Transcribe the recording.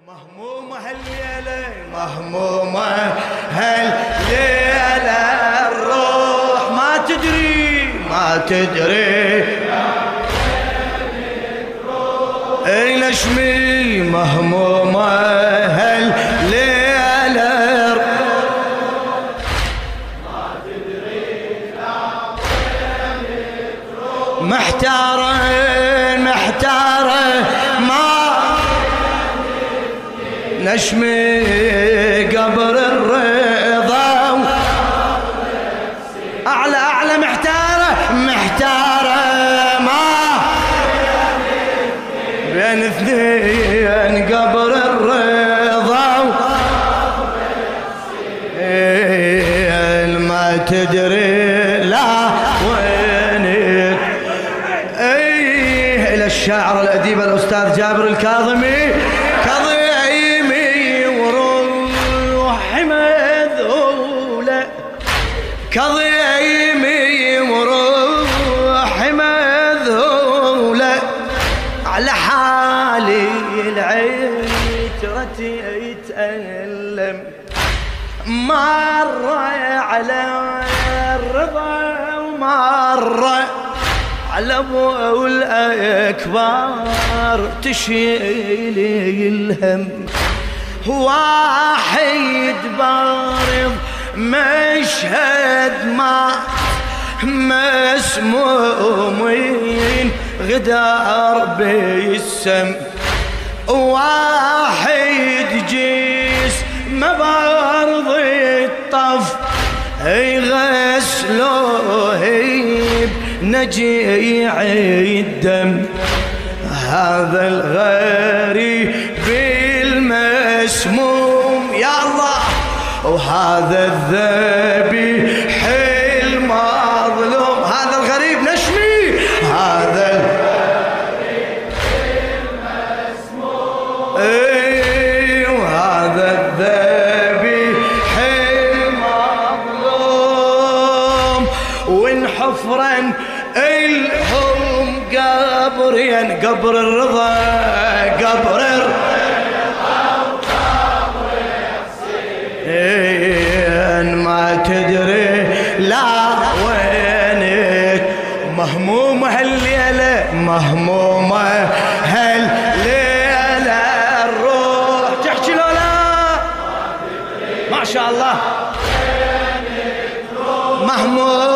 مهمومة هالليلة مهمومة هالليلة الروح ما تدري لشمي مهمومة هالليلة ما تدري محتارة ما نشمي قبر الرضا أعلى محتارة ما بين اثنين قبر الرضا ما تدري لا وينك. إلى الشاعر الأديب الأستاذ جابر الكاظمي كظيمي وروح مذهولة على حالي العترة يتألم مرة على الرضا ومرة على ابو الأكبر تشيلي الهم واحد بارض مشهد ما مسمومين غدار بالسم واحد جسم بارض الطف يغسلوه بنجيع الدم هذا الغريب المسموم يا الله وهذا الذبيح المظلوم هذا الغريب نشمي هذا الغريب المسموم وهذا الذبيح المظلوم وانحفرا الهم قبرين قبر الرضا قبر ما تدري لا وينك مهمومة هالليلة مهمومة هالليلة الروح تحكي لولا ما شاء الله مهمومة